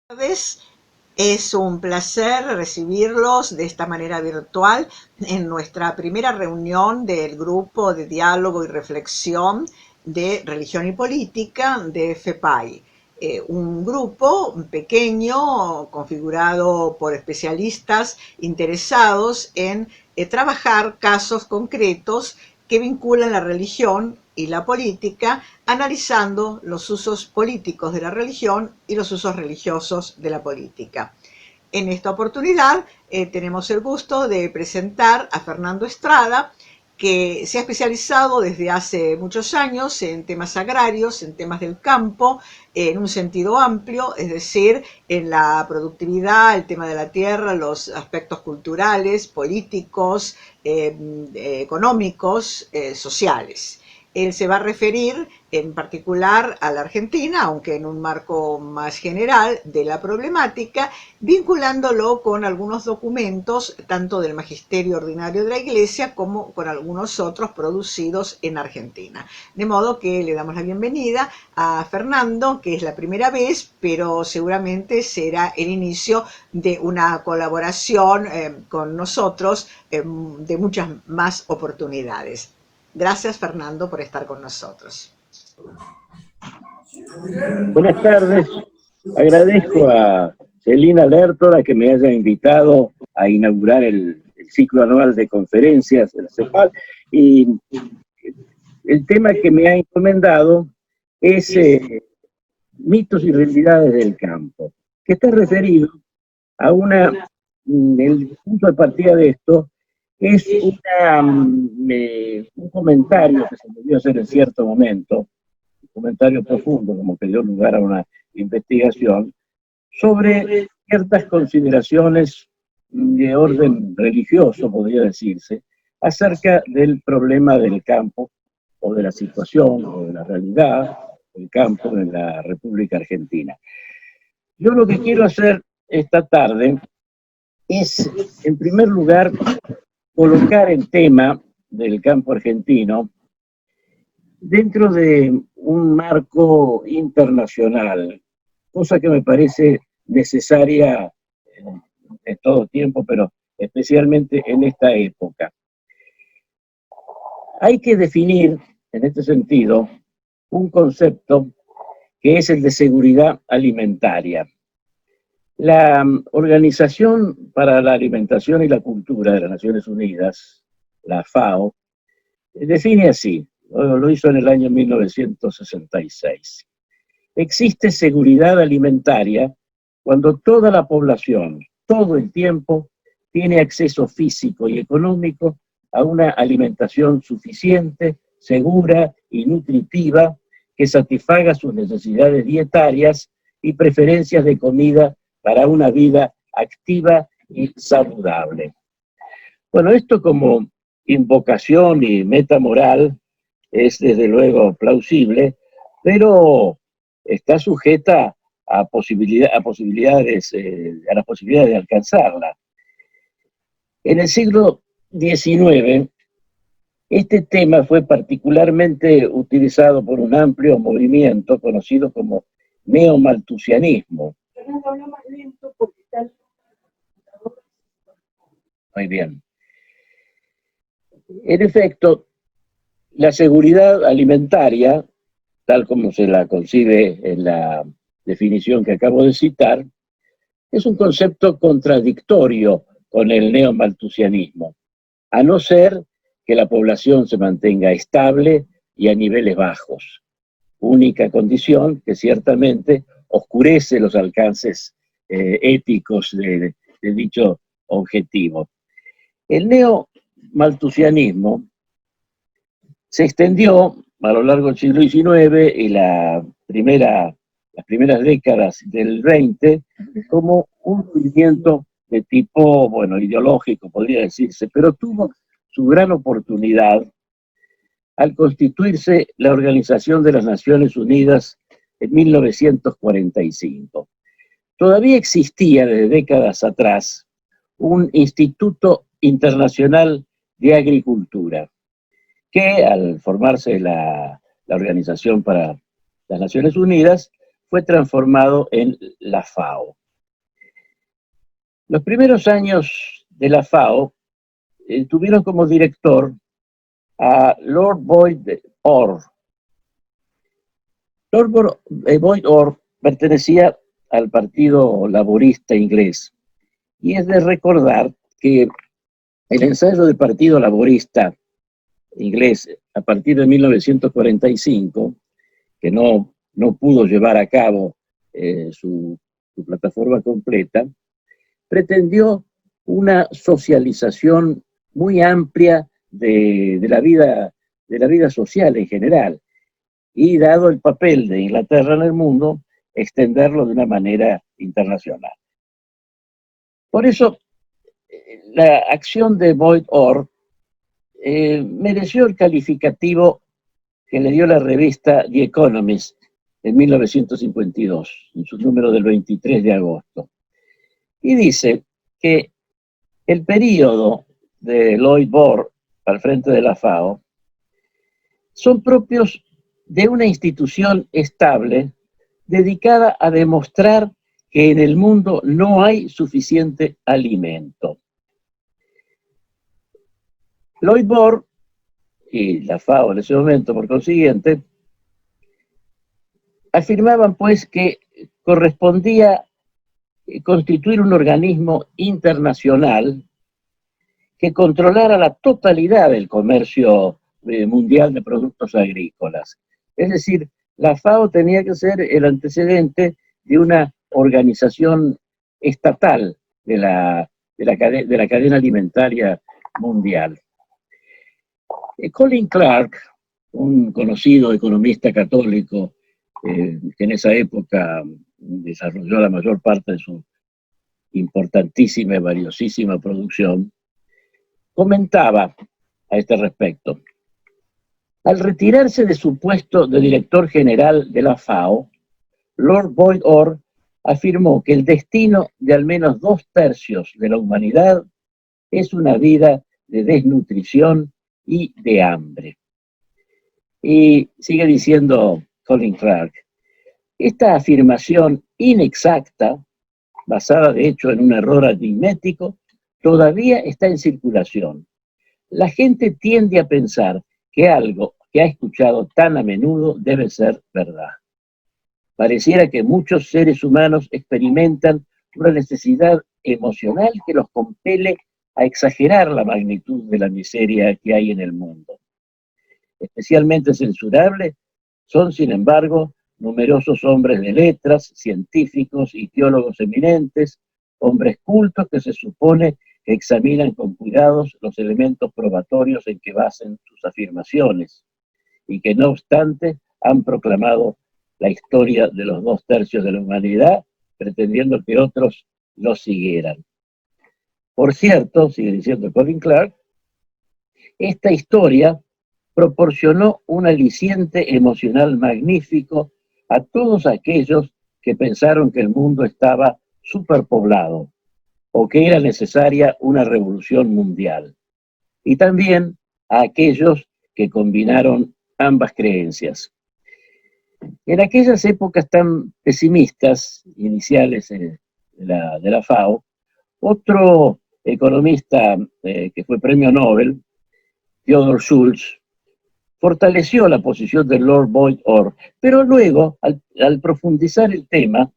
Tardes. Es un placer recibirlos de esta manera virtual en nuestra primera reunión del grupo de diálogo y reflexión de religión y política de FEPAI. Un grupo pequeño configurado por especialistas interesados en trabajar casos concretos que vinculan la religión y la política, analizando los usos políticos de la religión y los usos religiosos de la política. En esta oportunidad tenemos el gusto de presentar a Fernando Estrada, que se ha especializado desde hace muchos años en temas agrarios, en temas del campo, en un sentido amplio, es decir, en la productividad, el tema de la tierra, los aspectos culturales, políticos, económicos, sociales. Él se va a referir en particular a la Argentina, aunque en un marco más general de la problemática, vinculándolo con algunos documentos, tanto del Magisterio Ordinario de la Iglesia como con algunos otros producidos en Argentina. De modo que le damos la bienvenida a Fernando, que es la primera vez, pero seguramente será el inicio de una colaboración con nosotros de muchas más oportunidades. Gracias, Fernando, por estar con nosotros. Buenas tardes. Agradezco a Celina Lertora que me haya invitado a inaugurar el ciclo anual de conferencias de la CEPAL. Y el tema que me ha encomendado es mitos y realidades del campo, que está referido a el punto de partida de esto es un comentario que se debió hacer en cierto momento, un comentario profundo, como que dio lugar a una investigación, sobre ciertas consideraciones de orden religioso, podría decirse, acerca del problema del campo, o de la situación, o de la realidad del campo en la República Argentina. Yo lo que quiero hacer esta tarde es, en primer lugar, colocar el tema del campo argentino dentro de un marco internacional, cosa que me parece necesaria en todo tiempo, pero especialmente en esta época. Hay que definir, en este sentido, un concepto que es el de seguridad alimentaria. La Organización para la Alimentación y la Cultura de las Naciones Unidas, la FAO, define así, lo hizo en el año 1966. Existe seguridad alimentaria cuando toda la población, todo el tiempo, tiene acceso físico y económico a una alimentación suficiente, segura y nutritiva que satisfaga sus necesidades dietarias y preferencias de comida para una vida activa y saludable. Bueno, esto como invocación y meta moral es desde luego plausible, pero está sujeta a las posibilidades de alcanzarla. En el siglo XIX, este tema fue particularmente utilizado por un amplio movimiento conocido como neomalthusianismo. Muy bien. En efecto, la seguridad alimentaria, tal como se la concibe en la definición que acabo de citar, es un concepto contradictorio con el neomalthusianismo, a no ser que la población se mantenga estable y a niveles bajos, única condición que ciertamente oscurece los alcances éticos de dicho objetivo. El neomalthusianismo se extendió a lo largo del siglo XIX y las primeras décadas del XX como un movimiento de tipo, bueno, ideológico, podría decirse, pero tuvo su gran oportunidad al constituirse la Organización de las Naciones Unidas en 1945. Todavía existía desde décadas atrás un Instituto Internacional de Agricultura, que al formarse la Organización para las Naciones Unidas, fue transformado en la FAO. Los primeros años de la FAO tuvieron como director a Lord Boyd Orr. Boyd Orr pertenecía al Partido Laborista inglés. Y es de recordar que el ensayo del Partido Laborista inglés a partir de 1945, que no pudo llevar a cabo su plataforma completa, pretendió una socialización muy amplia de la vida social en general, y dado el papel de Inglaterra en el mundo, extenderlo de una manera internacional. Por eso, la acción de Boyd Orr mereció el calificativo que le dio la revista The Economist en 1952, en su número del 23 de agosto. Y dice que el periodo de Lloyd Orr al frente de la FAO son propios de una institución estable dedicada a demostrar que en el mundo no hay suficiente alimento. Lloyd Orr y la FAO en ese momento, por consiguiente, afirmaban pues que correspondía constituir un organismo internacional que controlara la totalidad del comercio mundial de productos agrícolas. Es decir, la FAO tenía que ser el antecedente de una organización estatal de la cadena alimentaria mundial. Colin Clark, un conocido economista católico que en esa época desarrolló la mayor parte de su importantísima y valiosísima producción, comentaba a este respecto: al retirarse de su puesto de director general de la FAO, Lord Boyd Orr afirmó que el destino de al menos 2/3 de la humanidad es una vida de desnutrición y de hambre. Y sigue diciendo Colin Clark: esta afirmación inexacta, basada de hecho en un error aritmético, todavía está en circulación. La gente tiende a pensar que algo que ha escuchado tan a menudo debe ser verdad. Pareciera que muchos seres humanos experimentan una necesidad emocional que los compele a exagerar la magnitud de la miseria que hay en el mundo. Especialmente censurable son, sin embargo, numerosos hombres de letras, científicos y teólogos eminentes, hombres cultos que se supone que examinan con cuidados los elementos probatorios en que basen sus afirmaciones, y que no obstante han proclamado la historia de los 2/3 de la humanidad, pretendiendo que otros los siguieran. Por cierto, sigue diciendo Colin Clark, esta historia proporcionó un aliciente emocional magnífico a todos aquellos que pensaron que el mundo estaba superpoblado o que era necesaria una revolución mundial, y también a aquellos que combinaron ambas creencias. En aquellas épocas tan pesimistas, iniciales de la FAO, otro economista que fue premio Nobel, Theodore Schultz, fortaleció la posición de Lord Boyd Orr, pero luego, al profundizar el tema,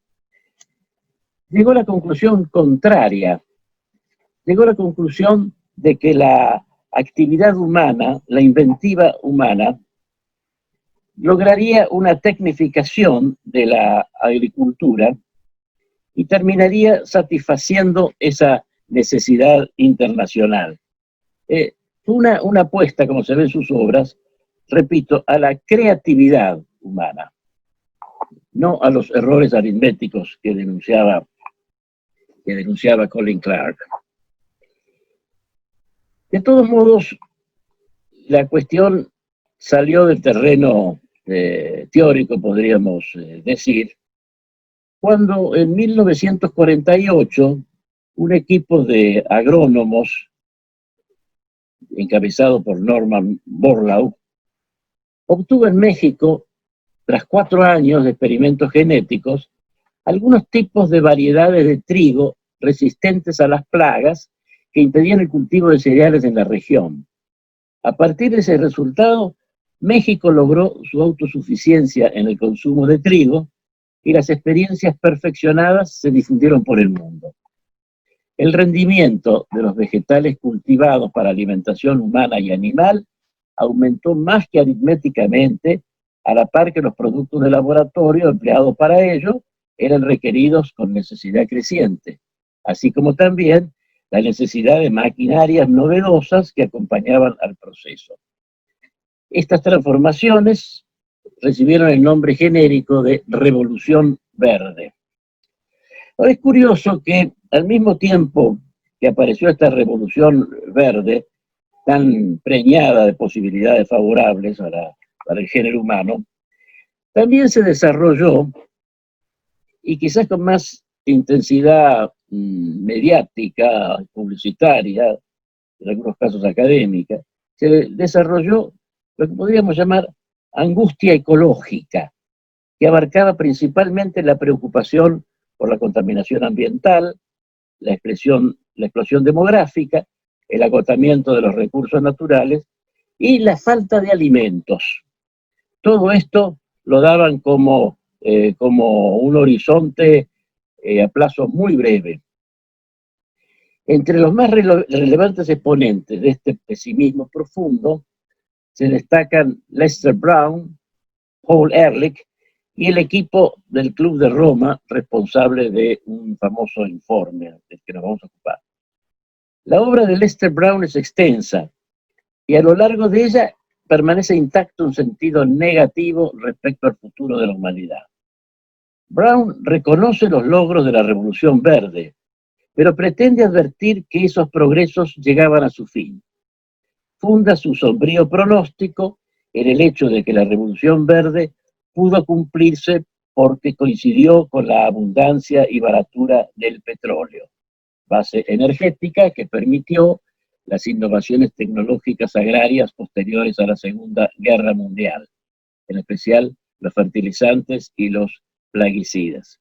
llegó a la conclusión contraria. Llegó a la conclusión de que la actividad humana, la inventiva humana, lograría una tecnificación de la agricultura y terminaría satisfaciendo esa necesidad internacional. Una apuesta, como se ve en sus obras, repito, a la creatividad humana, no a los errores aritméticos que denunciaba Colin Clark. De todos modos, la cuestión salió del terreno teórico, podríamos decir, cuando en 1948 un equipo de agrónomos encabezado por Norman Borlaug obtuvo en México tras 4 años de experimentos genéticos, algunos tipos de variedades de trigo resistentes a las plagas que impedían el cultivo de cereales en la región. A partir de ese resultado, México logró su autosuficiencia en el consumo de trigo y las experiencias perfeccionadas se difundieron por el mundo. El rendimiento de los vegetales cultivados para alimentación humana y animal aumentó más que aritméticamente, a la par que los productos de laboratorio empleados para ello eran requeridos con necesidad creciente, así como también la necesidad de maquinarias novedosas que acompañaban al proceso. Estas transformaciones recibieron el nombre genérico de Revolución Verde. Ahora es curioso que al mismo tiempo que apareció esta Revolución Verde, tan preñada de posibilidades favorables para el género humano, también se desarrolló, y quizás con más intensidad mediática, publicitaria, en algunos casos académica, se desarrolló lo que podríamos llamar angustia ecológica, que abarcaba principalmente la preocupación por la contaminación ambiental, la explosión demográfica, el agotamiento de los recursos naturales y la falta de alimentos. Todo esto lo daban como un horizonte a plazo muy breve. Entre los más relevantes exponentes de este pesimismo profundo se destacan Lester Brown, Paul Ehrlich y el equipo del Club de Roma, responsable de un famoso informe del que nos vamos a ocupar. La obra de Lester Brown es extensa y a lo largo de ella permanece intacto un sentido negativo respecto al futuro de la humanidad. Brown reconoce los logros de la Revolución Verde, pero pretende advertir que esos progresos llegaban a su fin. Funda su sombrío pronóstico en el hecho de que la Revolución Verde pudo cumplirse porque coincidió con la abundancia y baratura del petróleo, base energética que permitió las innovaciones tecnológicas agrarias posteriores a la Segunda Guerra Mundial, en especial los fertilizantes y los plaguicidas.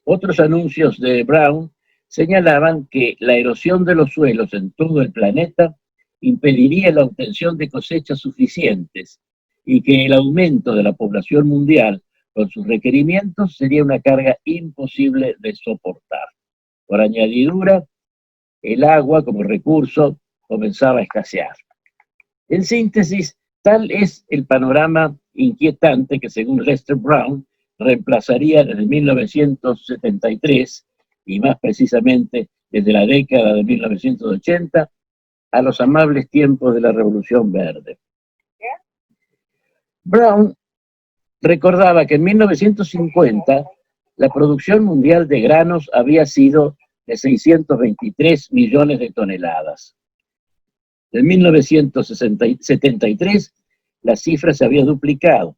Otros anuncios de Brown señalaban que la erosión de los suelos en todo el planeta impediría la obtención de cosechas suficientes y que el aumento de la población mundial con sus requerimientos sería una carga imposible de soportar. Por añadidura, el agua como recurso comenzaba a escasear. En síntesis, tal es el panorama inquietante que, según Lester Brown, reemplazaría desde 1973, y más precisamente desde la década de 1980, a los amables tiempos de la Revolución Verde. Brown recordaba que en 1950 la producción mundial de granos había sido de 623 millones de toneladas. En 1973 la cifra se había duplicado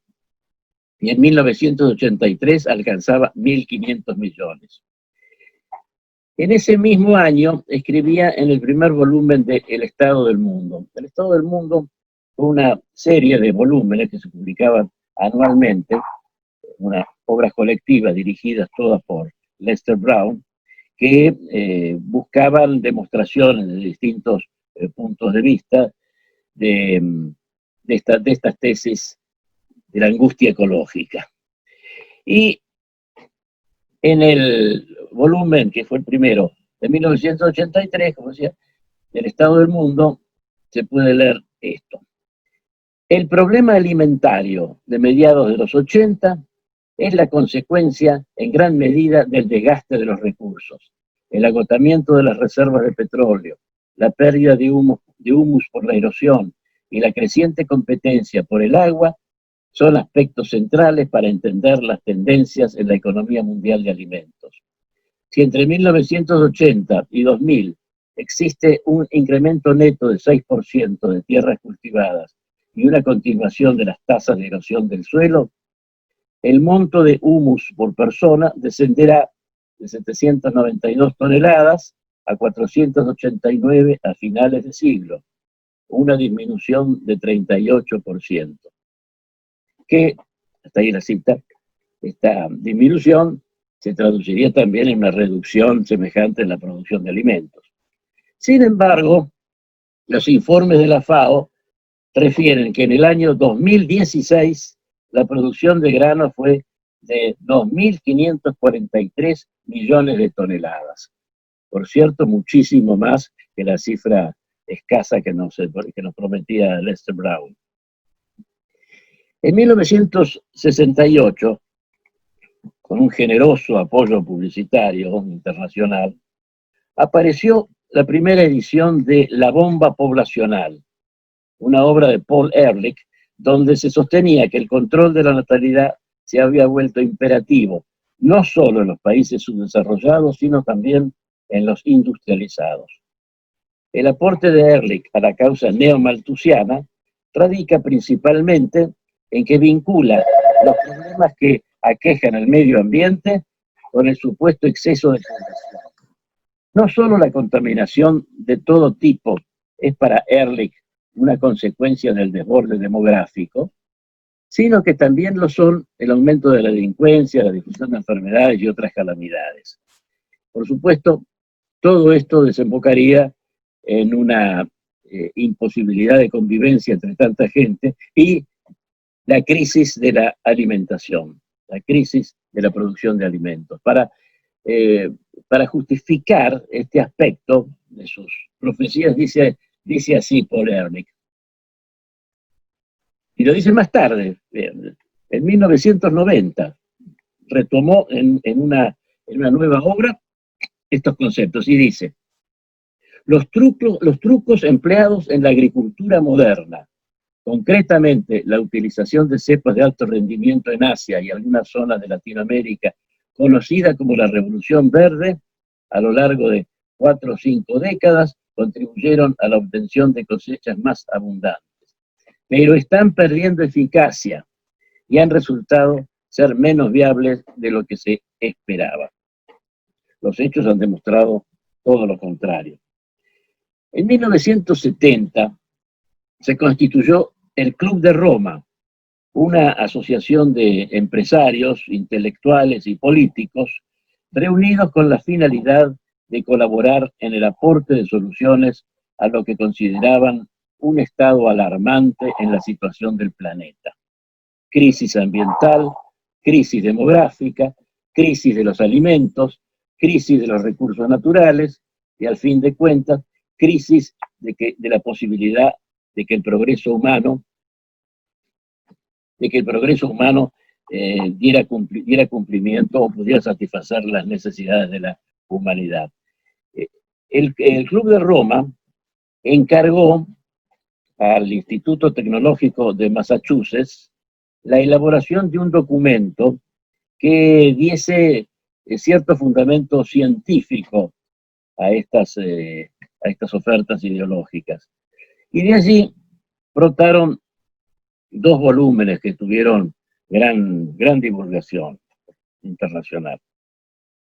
y en 1983 alcanzaba 1.500 millones. En ese mismo año escribía en el primer volumen de El Estado del Mundo. El Estado del Mundo fue una serie de volúmenes que se publicaban anualmente, unas obras colectivas dirigidas todas por Lester Brown, que buscaban demostraciones de distintos puntos de vista de estas tesis de la angustia ecológica. Y en el volumen, que fue el primero, de 1983, como decía, del Estado del Mundo, se puede leer esto. El problema alimentario de mediados de los 80 es la consecuencia, en gran medida, del desgaste de los recursos, el agotamiento de las reservas de petróleo, la pérdida de humus por la erosión y la creciente competencia por el agua son aspectos centrales para entender las tendencias en la economía mundial de alimentos. Si entre 1980 y 2000 existe un incremento neto de 6% de tierras cultivadas y una continuación de las tasas de erosión del suelo, el monto de humus por persona descenderá de 792 toneladas a 489 a finales de siglo, una disminución de 38%. Que hasta ahí la cita, esta disminución se traduciría también en una reducción semejante en la producción de alimentos. Sin embargo, los informes de la FAO refieren que en el año 2016 la producción de grano fue de 2.543 millones de toneladas. Por cierto, muchísimo más que la cifra escasa que nos prometía Lester Brown. En 1968, con un generoso apoyo publicitario internacional, apareció la primera edición de La Bomba Poblacional, una obra de Paul Ehrlich, donde se sostenía que el control de la natalidad se había vuelto imperativo, no solo en los países subdesarrollados, sino también en los industrializados. El aporte de Ehrlich a la causa neomalthusiana radica principalmente en que vincula los problemas que aquejan el medio ambiente con el supuesto exceso de población. No solo la contaminación de todo tipo es para Ehrlich una consecuencia del desborde demográfico, sino que también lo son el aumento de la delincuencia, la difusión de enfermedades y otras calamidades. Por supuesto, todo esto desembocaría en una imposibilidad de convivencia entre tanta gente y la crisis de la alimentación, la crisis de la producción de alimentos. Para justificar este aspecto de sus profecías, dice así Paul Ehrlich. Y lo dice más tarde, en 1990, retomó en una nueva obra estos conceptos y dice: los trucos empleados en la agricultura moderna, concretamente la utilización de cepas de alto rendimiento en Asia y algunas zonas de Latinoamérica, conocida como la Revolución Verde, a lo largo de 4 o 5 décadas, contribuyeron a la obtención de cosechas más abundantes. Pero están perdiendo eficacia y han resultado ser menos viables de lo que se esperaba. Los hechos han demostrado todo lo contrario. En 1970 se constituyó el Club de Roma, una asociación de empresarios, intelectuales y políticos reunidos con la finalidad de colaborar en el aporte de soluciones a lo que consideraban un estado alarmante en la situación del planeta. Crisis ambiental, crisis demográfica, crisis de los alimentos, crisis de los recursos naturales y, al fin de cuentas, crisis de la posibilidad de que el progreso humano diera cumplimiento o pudiera satisfacer las necesidades de la humanidad. El Club de Roma encargó al Instituto Tecnológico de Massachusetts la elaboración de un documento que diese cierto fundamento científico a estas ofertas ideológicas. Y de allí brotaron 2 volúmenes que tuvieron gran divulgación internacional.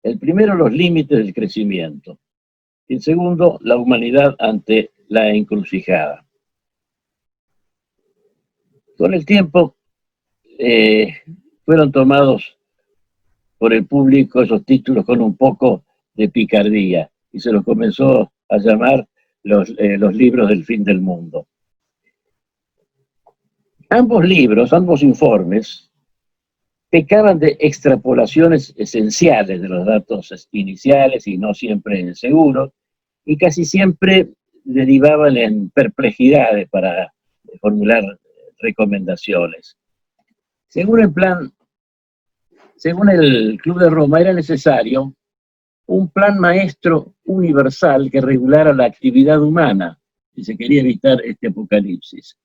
El primero, Los límites del crecimiento. Y el segundo, La humanidad ante la encrucijada. Con el tiempo fueron tomados por el público esos títulos con un poco de picardía y se los comenzó a llamar los libros del fin del mundo. Ambos informes, pecaban de extrapolaciones esenciales de los datos iniciales y no siempre seguros, y casi siempre derivaban en perplejidades para formular recomendaciones. Según el Club de Roma, era necesario un plan maestro universal que regulara la actividad humana, si se quería evitar este apocalipsis.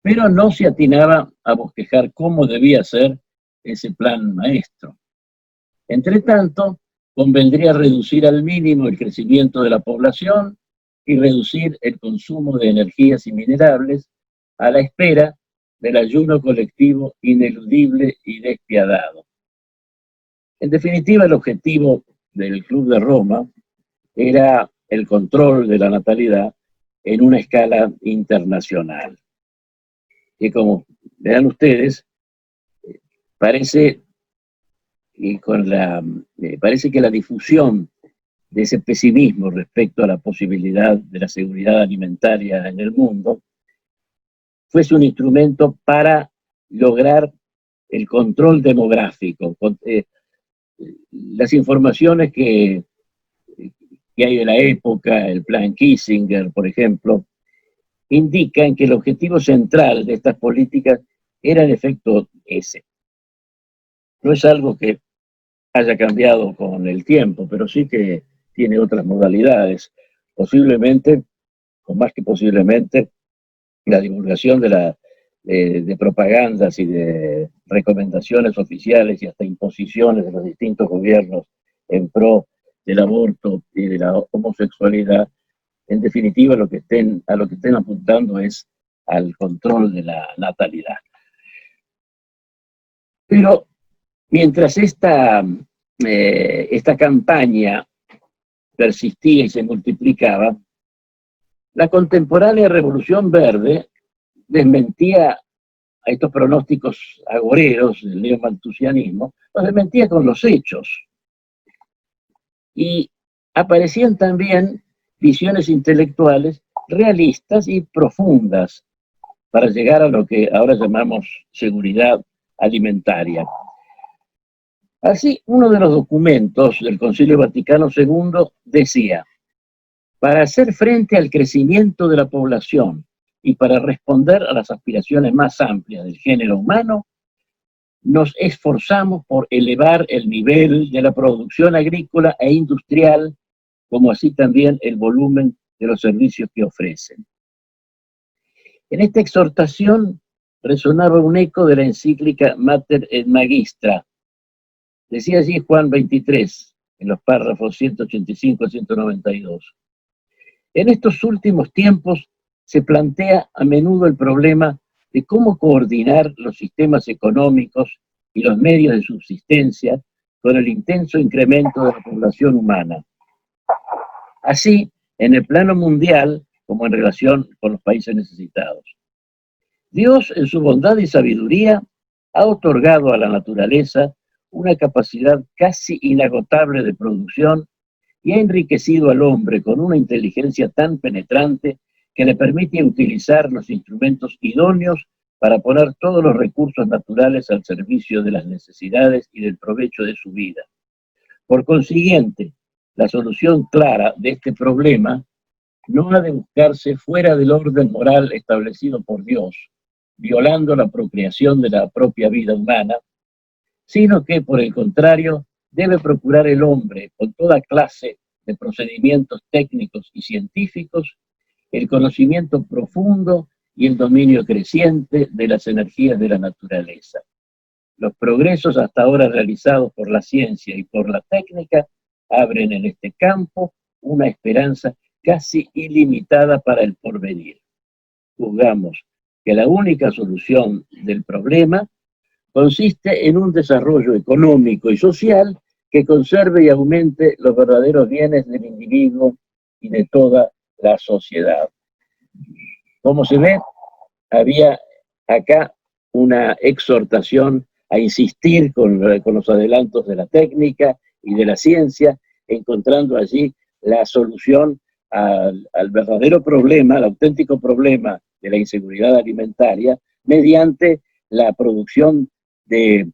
Pero no se atinaba a bosquejar cómo debía ser ese plan maestro. Entre tanto, convendría reducir al mínimo el crecimiento de la población y reducir el consumo de energías y minerables a la espera del ayuno colectivo ineludible y despiadado. En definitiva, el objetivo del Club de Roma era el control de la natalidad en una escala internacional. Y como verán ustedes, parece, parece que la difusión de ese pesimismo respecto a la posibilidad de la seguridad alimentaria en el mundo fuese un instrumento para lograr el control demográfico. Las informaciones que hay de la época, el plan Kissinger, por ejemplo, indican que el objetivo central de estas políticas era en efecto ese. No es algo que haya cambiado con el tiempo, pero sí que tiene otras modalidades. Posiblemente, o más que posiblemente, la divulgación de propagandas y de recomendaciones oficiales y hasta imposiciones de los distintos gobiernos en pro del aborto y de la homosexualidad, en definitiva a lo que estén apuntando es al control de la natalidad. Pero mientras esta campaña persistía y se multiplicaba, la contemporánea Revolución Verde desmentía a estos pronósticos agoreros del neomalthusianismo, los desmentía con los hechos. Y aparecían también visiones intelectuales realistas y profundas para llegar a lo que ahora llamamos seguridad alimentaria. Así, uno de los documentos del Concilio Vaticano II decía: para hacer frente al crecimiento de la población y para responder a las aspiraciones más amplias del género humano, nos esforzamos por elevar el nivel de la producción agrícola e industrial, como así también el volumen de los servicios que ofrecen. En esta exhortación resonaba un eco de la encíclica Mater et Magistra. Decía allí Juan 23, en los párrafos 185 a 192. En estos últimos tiempos se plantea a menudo el problema de cómo coordinar los sistemas económicos y los medios de subsistencia con el intenso incremento de la población humana. Así, en el plano mundial, como en relación con los países necesitados. Dios, en su bondad y sabiduría, ha otorgado a la naturaleza una capacidad casi inagotable de producción y ha enriquecido al hombre con una inteligencia tan penetrante que le permite utilizar los instrumentos idóneos para poner todos los recursos naturales al servicio de las necesidades y del provecho de su vida. Por consiguiente, la solución clara de este problema no ha de buscarse fuera del orden moral establecido por Dios, violando la procreación de la propia vida humana, sino que, por el contrario, debe procurar el hombre, con toda clase de procedimientos técnicos y científicos, el conocimiento profundo y el dominio creciente de las energías de la naturaleza. Los progresos hasta ahora realizados por la ciencia y por la técnica abren en este campo una esperanza casi ilimitada para el porvenir. Juzgamos que la única solución del problema consiste en un desarrollo económico y social que conserve y aumente los verdaderos bienes del individuo y de toda la sociedad. Como se ve, había acá una exhortación a insistir con los adelantos de la técnica y de la ciencia, encontrando allí la solución al verdadero problema, al auténtico problema de la inseguridad alimentaria, mediante la producción de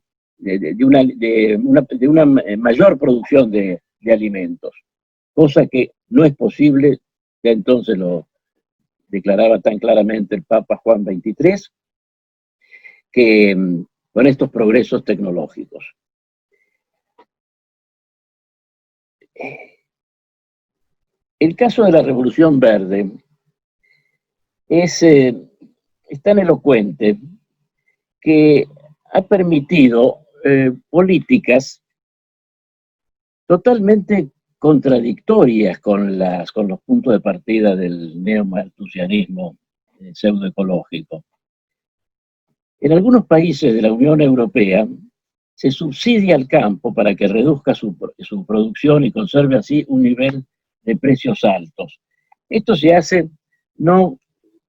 una mayor producción de alimentos, cosa que no es posible, ya entonces lo declaraba tan claramente el Papa Juan XXIII, que con estos progresos tecnológicos. El caso de la Revolución Verde es tan elocuente que ha permitido políticas totalmente contradictorias con los puntos de partida del neomalthusianismo pseudoecológico. En algunos países de la Unión Europea se subsidia al campo para que reduzca su producción y conserve así un nivel de precios altos. Esto se hace no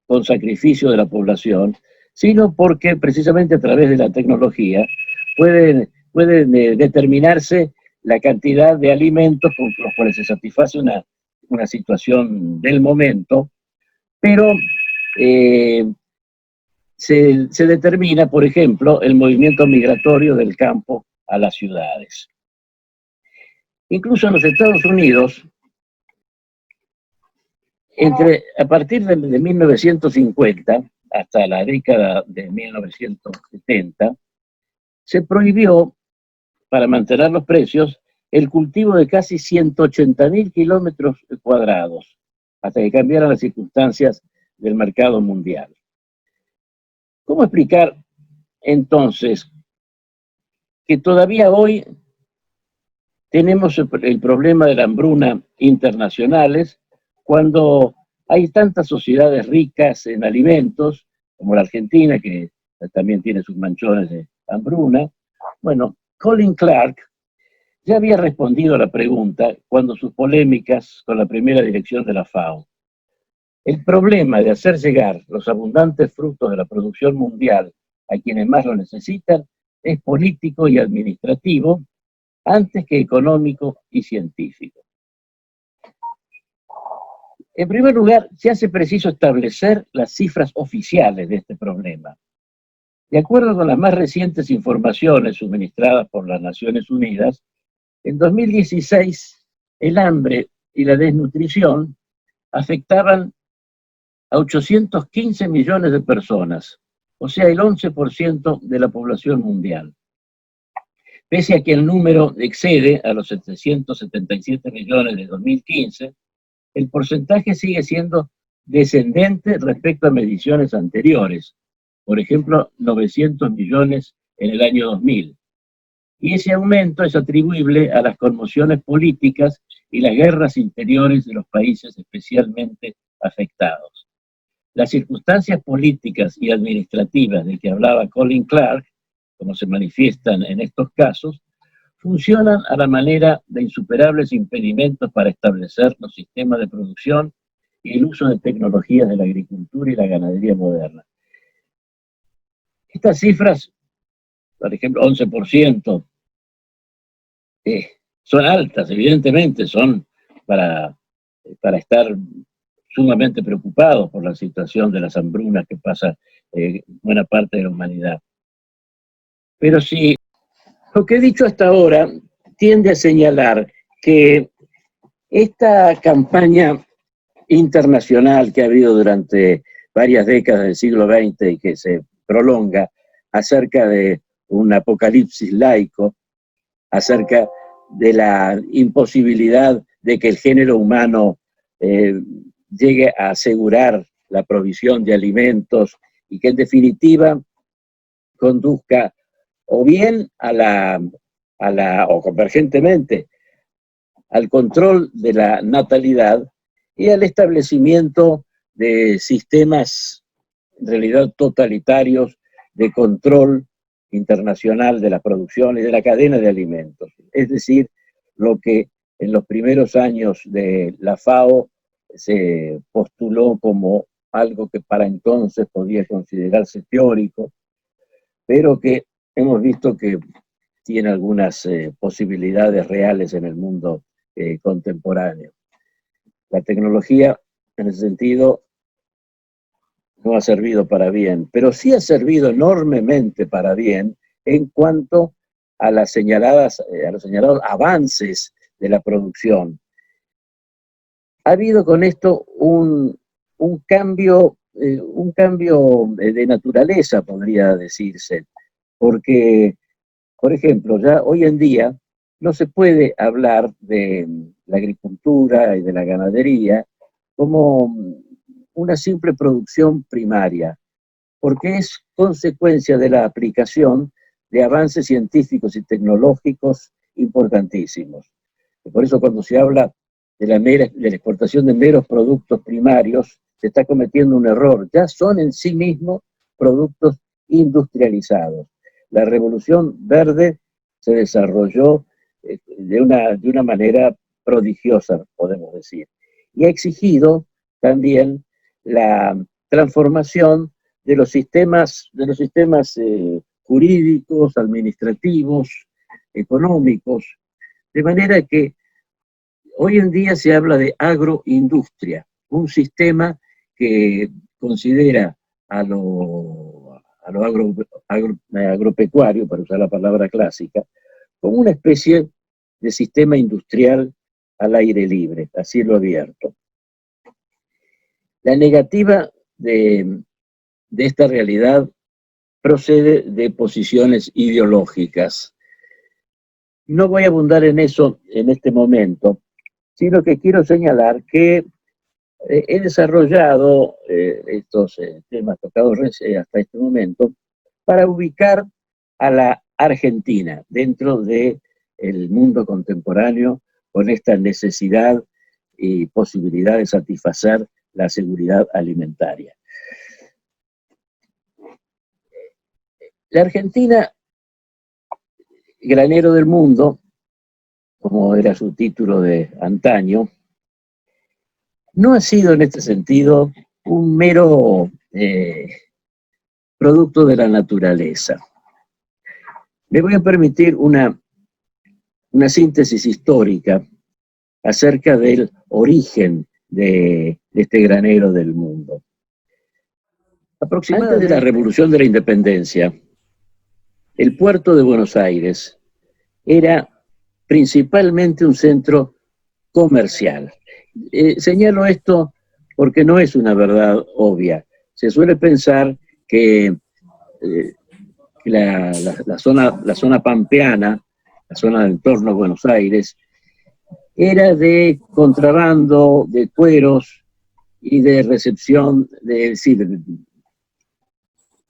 con sacrificio de la población, sino porque precisamente a través de la tecnología pueden determinarse la cantidad de alimentos con los cuales se satisface una situación del momento, pero se determina, por ejemplo, el movimiento migratorio del campo a las ciudades. Incluso en los Estados Unidos, a partir de 1950 hasta la década de 1970, se prohibió, para mantener los precios, el cultivo de casi 180.000 kilómetros cuadrados, hasta que cambiaran las circunstancias del mercado mundial. ¿Cómo explicar entonces que todavía hoy tenemos el problema de la hambruna internacionales cuando hay tantas sociedades ricas en alimentos, como la Argentina, que también tiene sus manchones de hambruna? Bueno, Colin Clark ya había respondido a la pregunta cuando sus polémicas con la primera dirección de la FAO. El problema de hacer llegar los abundantes frutos de la producción mundial a quienes más lo necesitan es político y administrativo antes que económico y científico. En primer lugar, se hace preciso establecer las cifras oficiales de este problema. De acuerdo con las más recientes informaciones suministradas por las Naciones Unidas, en 2016 el hambre y la desnutrición afectaban a 815 millones de personas, o sea, el 11% de la población mundial. Pese a que el número excede a los 777 millones de 2015, el porcentaje sigue siendo descendente respecto a mediciones anteriores, por ejemplo, 900 millones en el año 2000. Y ese aumento es atribuible a las conmociones políticas y las guerras interiores de los países especialmente afectados. Las circunstancias políticas y administrativas de que hablaba Colin Clark, como se manifiestan en estos casos, funcionan a la manera de insuperables impedimentos para establecer los sistemas de producción y el uso de tecnologías de la agricultura y la ganadería moderna. Estas cifras, por ejemplo, 11%, son altas, evidentemente, son para estar sumamente preocupados por la situación de las hambrunas que pasa buena parte de la humanidad. Pero si lo que he dicho hasta ahora tiende a señalar que esta campaña internacional que ha habido durante varias décadas del siglo XX y que se prolonga acerca de un apocalipsis laico, acerca de la imposibilidad de que el género humano llegue a asegurar la provisión de alimentos y que en definitiva conduzca o bien o convergentemente al control de la natalidad y al establecimiento de sistemas en realidad totalitarios de control internacional de la producción y de la cadena de alimentos. Es decir, lo que en los primeros años de la FAO se postuló como algo que para entonces podía considerarse teórico, pero que hemos visto que tiene algunas posibilidades reales en el mundo contemporáneo. La tecnología, en ese sentido, no ha servido para bien, pero sí ha servido enormemente para bien en cuanto a los señalados avances de la producción. Ha habido con esto un cambio de naturaleza, podría decirse, porque, por ejemplo, ya hoy en día no se puede hablar de la agricultura y de la ganadería como una simple producción primaria, porque es consecuencia de la aplicación de avances científicos y tecnológicos importantísimos. Por eso cuando se habla de la exportación de meros productos primarios, se está cometiendo un error. Ya son en sí mismos productos industrializados. La revolución verde se desarrolló de una manera prodigiosa, podemos decir, y ha exigido también la transformación de los sistemas jurídicos, administrativos, económicos, de manera que hoy en día se habla de agroindustria, un sistema que considera a lo agropecuario, para usar la palabra clásica, como una especie de sistema industrial al aire libre, a cielo abierto. La negativa de esta realidad procede de posiciones ideológicas. No voy a abundar en eso en este momento, sino que quiero señalar que he desarrollado estos temas tocados hasta este momento para ubicar a la Argentina dentro del mundo contemporáneo con esta necesidad y posibilidad de satisfacer la seguridad alimentaria. La Argentina, granero del mundo, como era su título de antaño, no ha sido en este sentido un mero producto de la naturaleza. Me voy a permitir una síntesis histórica acerca del origen de este granero del mundo. Aproximadamente de la Revolución de la Independencia, el puerto de Buenos Aires era principalmente un centro comercial. Señalo esto porque no es una verdad obvia. Se suele pensar que la zona pampeana, la zona del entorno de Buenos Aires, era de contrabando, de cueros y de recepción,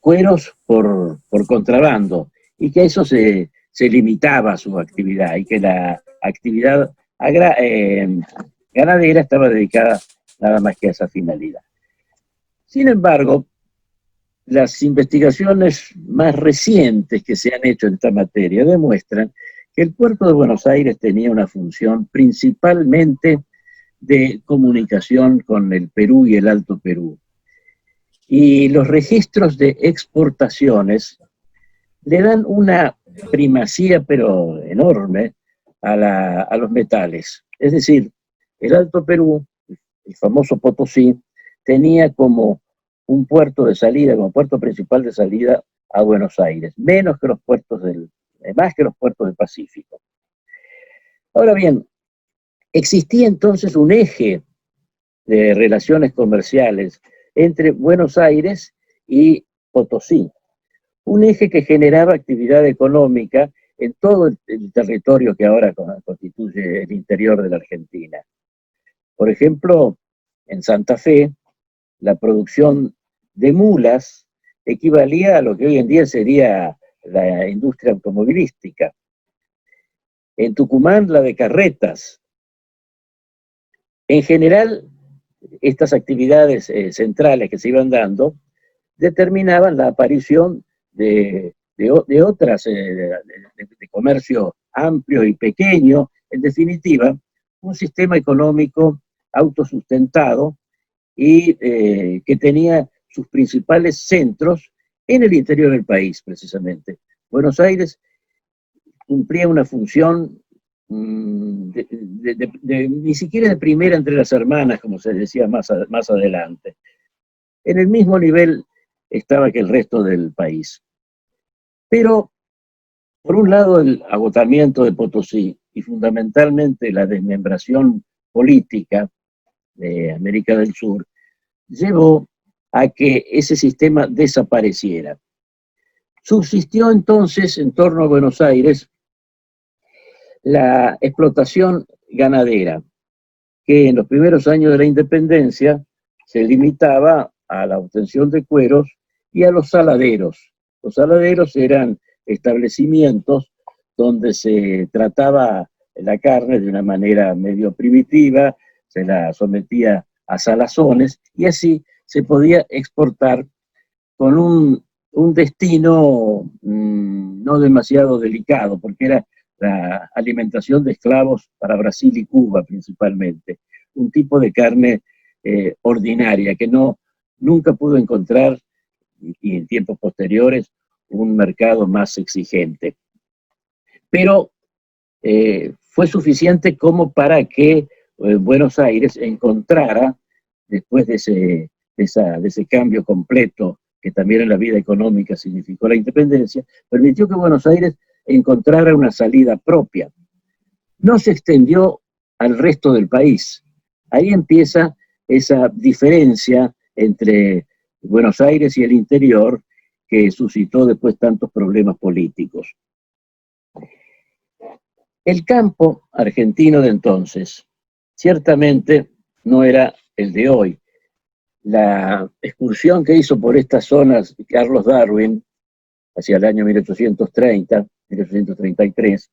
cueros por contrabando, y que eso se limitaba a su actividad, y que la actividad ganadera estaba dedicada nada más que a esa finalidad. Sin embargo, las investigaciones más recientes que se han hecho en esta materia demuestran que el puerto de Buenos Aires tenía una función principalmente de comunicación con el Perú y el Alto Perú. Y los registros de exportaciones le dan una primacía, pero enorme, a los metales. Es decir, el Alto Perú, el famoso Potosí, tenía como un puerto de salida, como puerto principal de salida a Buenos Aires, más que los puertos del Pacífico. Ahora bien, existía entonces un eje de relaciones comerciales entre Buenos Aires y Potosí, un eje que generaba actividad económica en todo el territorio que ahora constituye el interior de la Argentina. Por ejemplo, en Santa Fe, la producción de mulas equivalía a lo que hoy en día sería la industria automovilística. En Tucumán, la de carretas. En general, estas actividades centrales que se iban dando determinaban la aparición de otras, de comercio amplio y pequeño, en definitiva, un sistema económico autosustentado y que tenía sus principales centros en el interior del país, precisamente. Buenos Aires cumplía una función ni siquiera de primera entre las hermanas, como se decía más adelante. En el mismo nivel estaba que el resto del país. Pero, por un lado, el agotamiento de Potosí y fundamentalmente la desmembración política de América del Sur llevó a que ese sistema desapareciera. Subsistió entonces en torno a Buenos Aires la explotación ganadera, que en los primeros años de la independencia se limitaba a la obtención de cueros y a los saladeros. Los saladeros eran establecimientos donde se trataba la carne de una manera medio primitiva, se la sometía a salazones y así se podía exportar con un destino no demasiado delicado, porque era la alimentación de esclavos para Brasil y Cuba principalmente, un tipo de carne ordinaria que nunca pudo encontrar, y en tiempos posteriores, un mercado más exigente. Pero fue suficiente como para que Buenos Aires encontrara, después de ese cambio completo que también en la vida económica significó la independencia, permitió que Buenos Aires encontrara una salida propia. No se extendió al resto del país. Ahí empieza esa diferencia entre Buenos Aires y el interior que suscitó después tantos problemas políticos. El campo argentino de entonces ciertamente no era el de hoy. La excursión que hizo por estas zonas Carlos Darwin hacia el año 1830, 1833,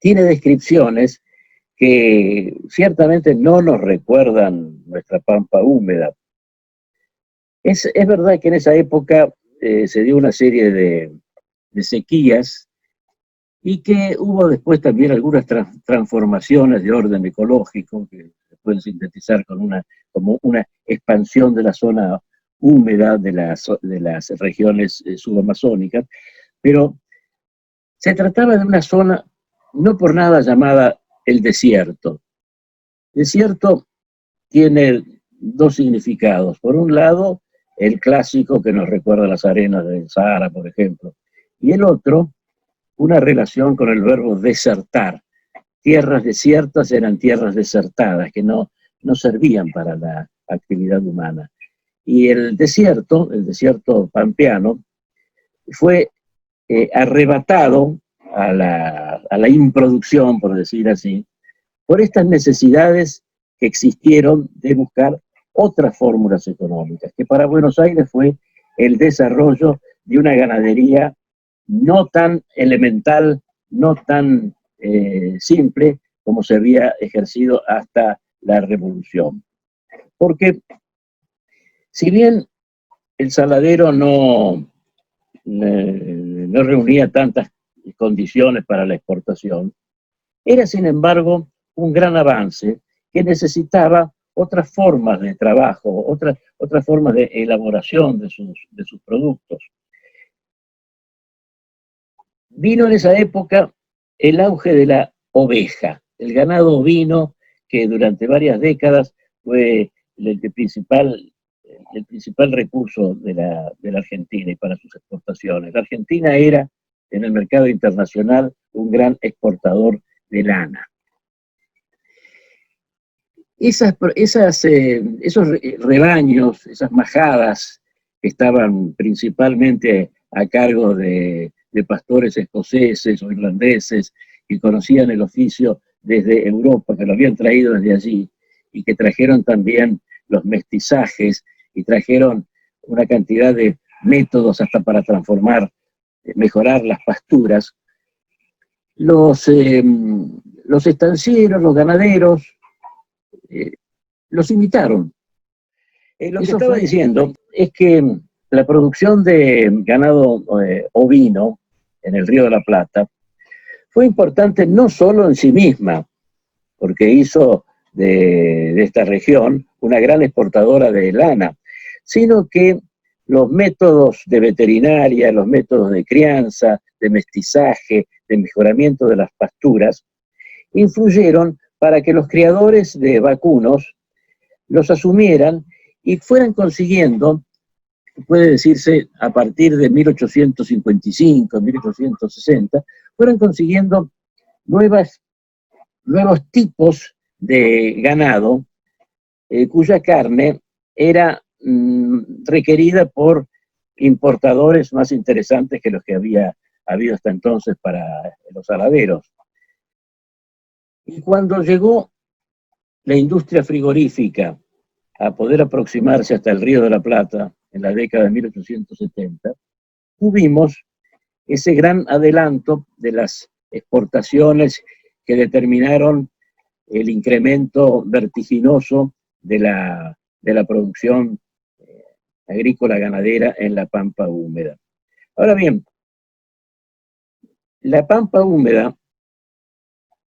tiene descripciones que ciertamente no nos recuerdan nuestra pampa húmeda. Es verdad que en esa época se dio una serie de sequías y que hubo después también algunas transformaciones de orden ecológico que se pueden sintetizar como una expansión de la zona húmeda de las regiones subamazónicas, pero se trataba de una zona no por nada llamada el desierto. Desierto tiene dos significados. Por un lado, el clásico que nos recuerda las arenas del Sahara, por ejemplo, y el otro, una relación con el verbo desertar. Tierras desiertas eran tierras desertadas, que no servían para la actividad humana. Y el desierto pampeano, fue arrebatado a la improducción, por decir así, por estas necesidades que existieron de buscar otras fórmulas económicas, que para Buenos Aires fue el desarrollo de una ganadería no tan elemental, no tan simple como se había ejercido hasta la Revolución. Porque si bien el saladero no reunía tantas condiciones para la exportación, era sin embargo un gran avance que necesitaba otras formas de trabajo, otras formas de elaboración de sus productos. Vino en esa época el auge de la oveja, el ganado ovino, que durante varias décadas fue el principal recurso de la Argentina y para sus exportaciones. La Argentina era, en el mercado internacional, un gran exportador de lana. Esos rebaños, esas majadas que estaban principalmente a cargo de pastores escoceses o irlandeses que conocían el oficio desde Europa, que lo habían traído desde allí y que trajeron también los mestizajes y trajeron una cantidad de métodos hasta para mejorar las pasturas. Los estancieros, los ganaderos, los imitaron. Lo que estaba diciendo es que la producción de ganado ovino en el Río de la Plata fue importante no solo en sí misma, porque hizo de esta región una gran exportadora de lana, sino que los métodos de veterinaria, los métodos de crianza, de mestizaje, de mejoramiento de las pasturas, influyeron para que los criadores de vacunos los asumieran y fueran consiguiendo, puede decirse a partir de 1855, 1860, fueron consiguiendo nuevos tipos de ganado cuya carne era requerida por importadores más interesantes que los que había habido hasta entonces para los saladeros. Y cuando llegó la industria frigorífica a poder aproximarse hasta el Río de la Plata en la década de 1870, tuvimos ese gran adelanto de las exportaciones que determinaron el incremento vertiginoso de la producción agrícola ganadera en la pampa húmeda. Ahora bien, la pampa húmeda,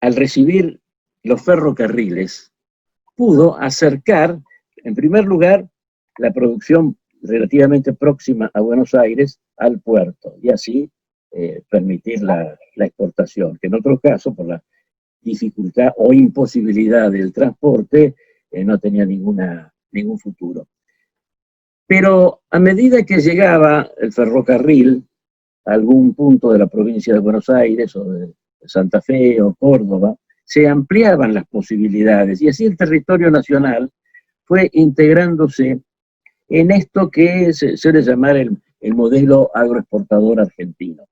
al recibir los ferrocarriles, pudo acercar, en primer lugar, la producción relativamente próxima a Buenos Aires al puerto, y así permitir la exportación, que en otro caso, por la dificultad o imposibilidad del transporte, no tenía ningún futuro. Pero a medida que llegaba el ferrocarril a algún punto de la provincia de Buenos Aires o de Santa Fe o Córdoba, se ampliaban las posibilidades y así el territorio nacional fue integrándose en esto que se suele llamar el modelo agroexportador argentino.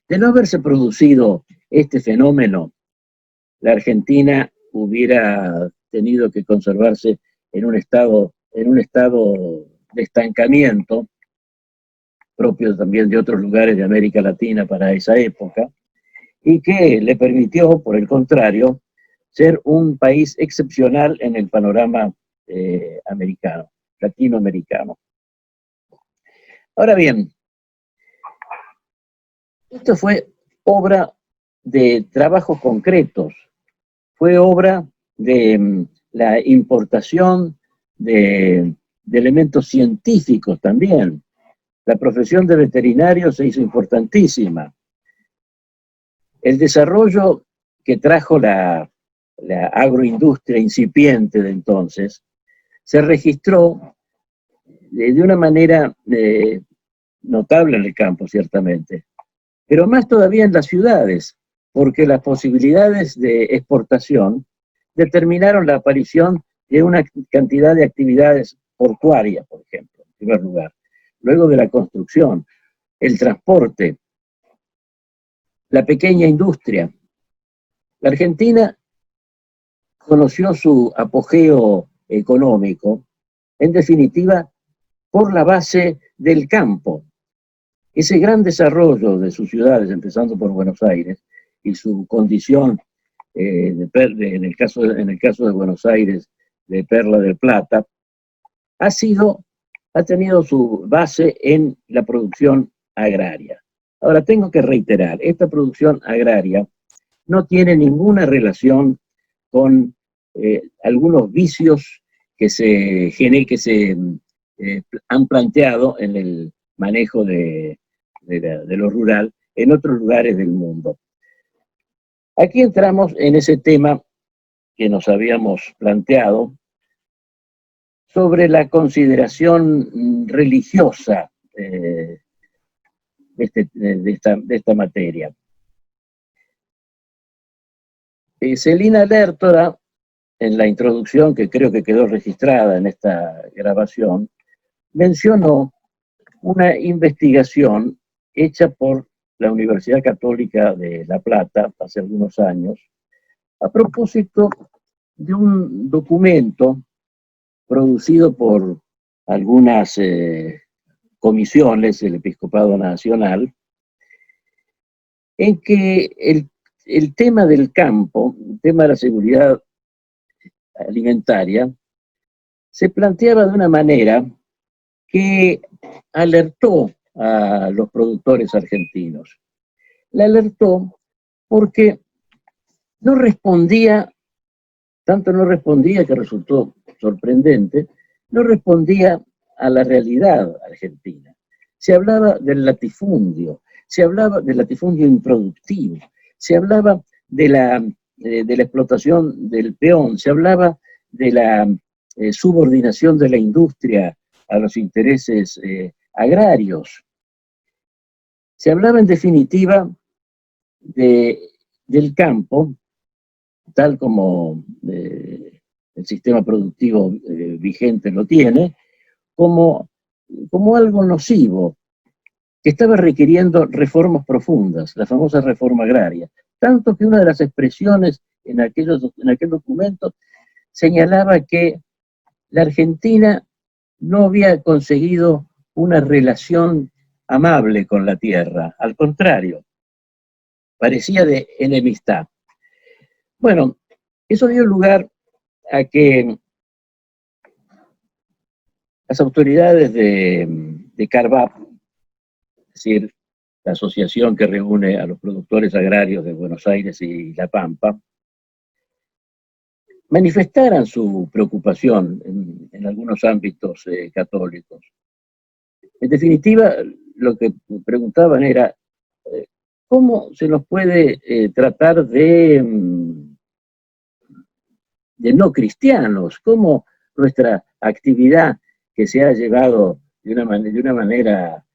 De no haberse producido este fenómeno, la Argentina hubiera tenido que conservarse en un estado de estancamiento, propio también de otros lugares de América Latina para esa época, y que le permitió, por el contrario, ser un país excepcional en el panorama americano, latinoamericano. Ahora bien, esto fue obra de trabajos concretos, fue obra de la importación de elementos científicos también. La profesión de veterinario se hizo importantísima. El desarrollo que trajo la agroindustria incipiente de entonces se registró de una manera notable en el campo, ciertamente, pero más todavía en las ciudades, porque las posibilidades de exportación determinaron la aparición de una cantidad de actividades portuarias, por ejemplo, en primer lugar. Luego de la construcción, el transporte, la pequeña industria. La Argentina conoció su apogeo económico, en definitiva, por la base del campo. Ese gran desarrollo de sus ciudades, empezando por Buenos Aires, y su condición, en el caso de Buenos Aires, de Perla del Plata, ha tenido su base en la producción agraria. Ahora, tengo que reiterar, esta producción agraria no tiene ninguna relación con algunos vicios que se han planteado en el manejo de lo rural en otros lugares del mundo. Aquí entramos en ese tema que nos habíamos planteado sobre la consideración religiosa de esta materia. Celina Lertora, en la introducción que creo que quedó registrada en esta grabación, mencionó una investigación hecha por la Universidad Católica de La Plata hace algunos años, a propósito de un documento producido por algunas comisiones del Episcopado Nacional, en que el tema del campo, el tema de la seguridad alimentaria, se planteaba de una manera que alertó a los productores argentinos. La alertó porque no respondía, tanto no respondía que resultó sorprendente, no respondía a la realidad argentina. Se hablaba del latifundio improductivo, se hablaba de la explotación del peón, se hablaba de la subordinación de la industria a los intereses agrarios. Se hablaba en definitiva del campo, tal como el sistema productivo vigente lo tiene, como algo nocivo, que estaba requiriendo reformas profundas, la famosa reforma agraria. Tanto que una de las expresiones en aquel documento señalaba que la Argentina no había conseguido una relación amable con la tierra, al contrario, parecía de enemistad. Bueno, eso dio lugar a que las autoridades de CARVAP, es decir, la asociación que reúne a los productores agrarios de Buenos Aires y La Pampa, manifestaran su preocupación en algunos ámbitos católicos. En definitiva, lo que preguntaban era, ¿cómo se nos puede tratar de no cristianos? ¿Cómo nuestra actividad que se ha llevado de una manera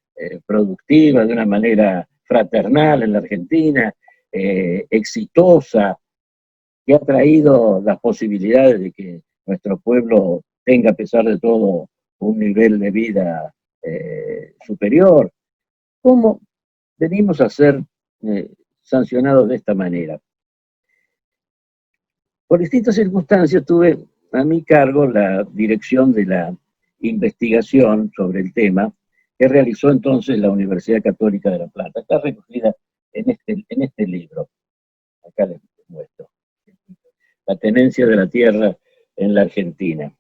productiva, de una manera fraternal en la Argentina, exitosa, que ha traído las posibilidades de que nuestro pueblo tenga, a pesar de todo, un nivel de vida superior? ¿Cómo venimos a ser sancionados de esta manera? Por distintas circunstancias tuve a mi cargo la dirección de la investigación sobre el tema que realizó entonces la Universidad Católica de La Plata. Está recogida en este libro. Acá les muestro. La tenencia de la tierra en la Argentina.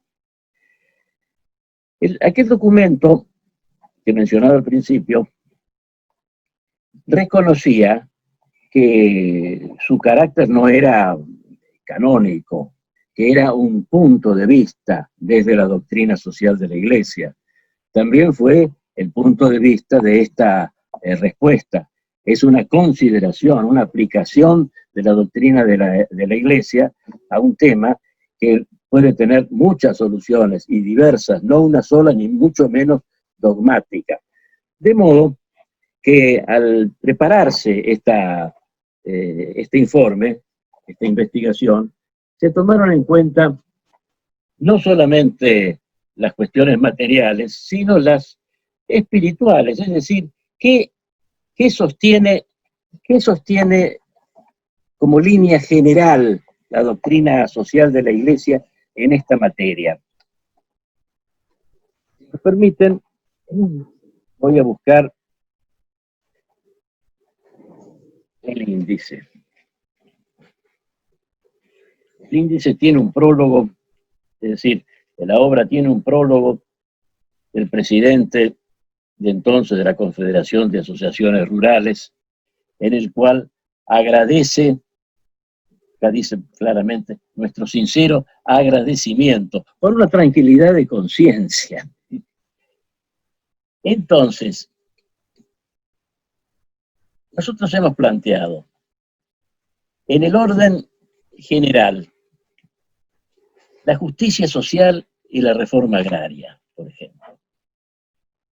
Aquel documento que mencionaba al principio reconocía que su carácter no era canónico, que era un punto de vista desde la doctrina social de la Iglesia. También fue el punto de vista de esta respuesta. Es una consideración, una aplicación de la doctrina de la Iglesia a un tema que puede tener muchas soluciones y diversas, no una sola ni mucho menos dogmática. De modo que al prepararse este informe, esta investigación, se tomaron en cuenta no solamente las cuestiones materiales, sino las espirituales, es decir, ¿qué sostiene como línea general la doctrina social de la Iglesia en esta materia? Si me permiten, voy a buscar el índice. El índice tiene un prólogo, es decir, la obra tiene un prólogo del presidente de entonces de la Confederación de Asociaciones Rurales, en el cual agradece, acá dice claramente, nuestro sincero agradecimiento por una tranquilidad de conciencia. Entonces, nosotros hemos planteado, en el orden general, la justicia social y la reforma agraria, por ejemplo.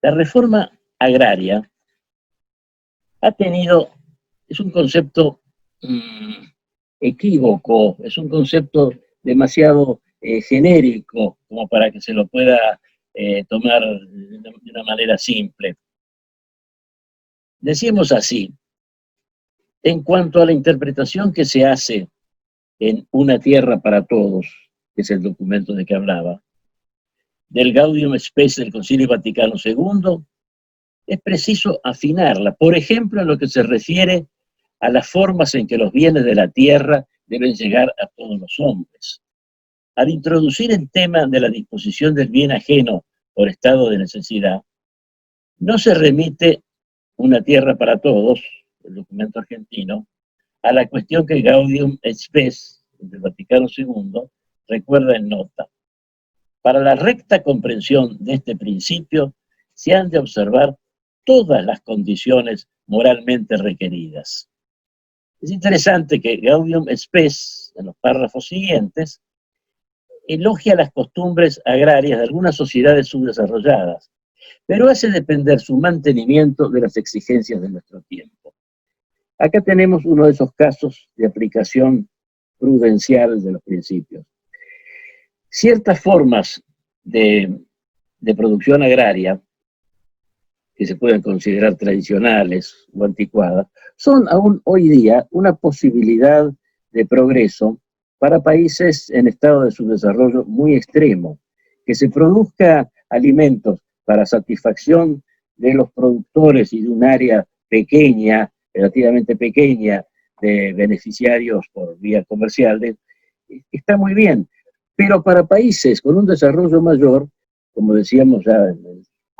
La reforma agraria es un concepto equívoco, es un concepto demasiado genérico como para que se lo pueda tomar de una manera simple. Decimos así, en cuanto a la interpretación que se hace en Una Tierra para Todos, que es el documento de que hablaba, del Gaudium Spes del Concilio Vaticano II, es preciso afinarla, por ejemplo, en lo que se refiere a las formas en que los bienes de la tierra deben llegar a todos los hombres. Al introducir el tema de la disposición del bien ajeno por estado de necesidad, no se remite Una Tierra para Todos, el documento argentino, a la cuestión que Gaudium Spes del Vaticano II recuerda en nota. Para la recta comprensión de este principio se han de observar todas las condiciones moralmente requeridas. Es interesante que Gaudium Spes, en los párrafos siguientes, elogia las costumbres agrarias de algunas sociedades subdesarrolladas, pero hace depender su mantenimiento de las exigencias de nuestro tiempo. Acá tenemos uno de esos casos de aplicación prudencial de los principios. Ciertas formas de producción agraria, que se pueden considerar tradicionales o anticuadas, son aún hoy día una posibilidad de progreso para países en estado de subdesarrollo muy extremo. Que se produzca alimentos para satisfacción de los productores y de un área pequeña, relativamente pequeña, de beneficiarios por vía comercial, está muy bien. Pero para países con un desarrollo mayor, como decíamos ya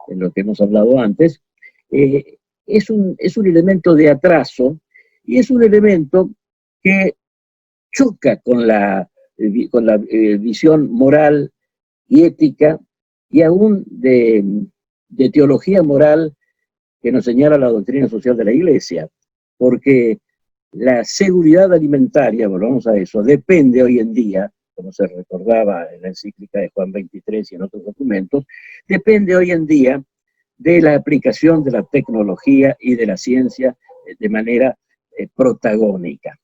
en lo que hemos hablado antes, es un elemento de atraso y es un elemento que choca con la con la visión moral y ética y aún de teología moral que nos señala la doctrina social de la Iglesia, porque la seguridad alimentaria, volvamos a eso, depende hoy en día, como se recordaba en la encíclica de Juan 23 y en otros documentos, depende hoy en día de la aplicación de la tecnología y de la ciencia de manera protagónica.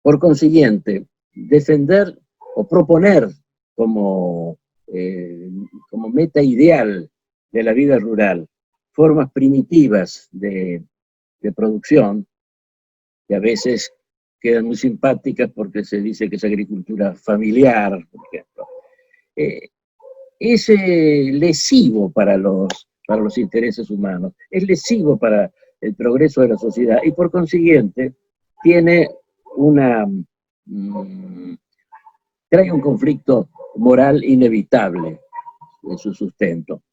Por consiguiente, defender o proponer como meta ideal de la vida rural formas primitivas de producción, que a veces quedan muy simpáticas porque se dice que es agricultura familiar, por ejemplo, es lesivo para los intereses humanos, es lesivo para el progreso de la sociedad y por consiguiente tiene trae un conflicto moral inevitable en su sustento.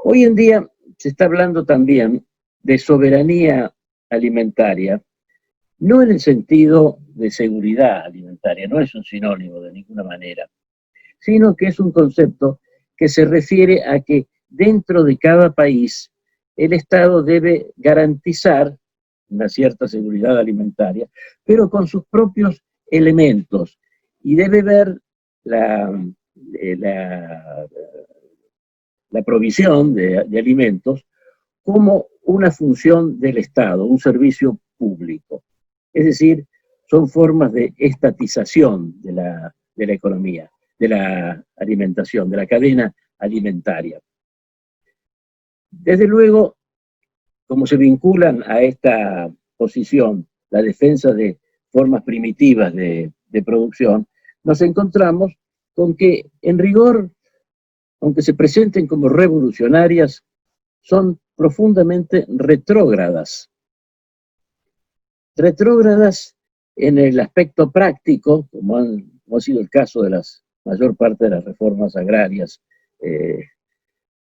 Hoy en día se está hablando también de soberanía alimentaria, no en el sentido de seguridad alimentaria, no es un sinónimo de ninguna manera, sino que es un concepto que se refiere a que dentro de cada país el Estado debe garantizar una cierta seguridad alimentaria, pero con sus propios elementos, y debe ver la provisión de alimentos como una función del Estado, un servicio público. Es decir, son formas de estatización de la economía, de la alimentación, de la cadena alimentaria. Desde luego, como se vinculan a esta posición la defensa de formas primitivas de producción, nos encontramos con que, en rigor, aunque se presenten como revolucionarias, son profundamente retrógradas. Retrógradas en el aspecto práctico, como ha sido el caso de la mayor parte de las reformas agrarias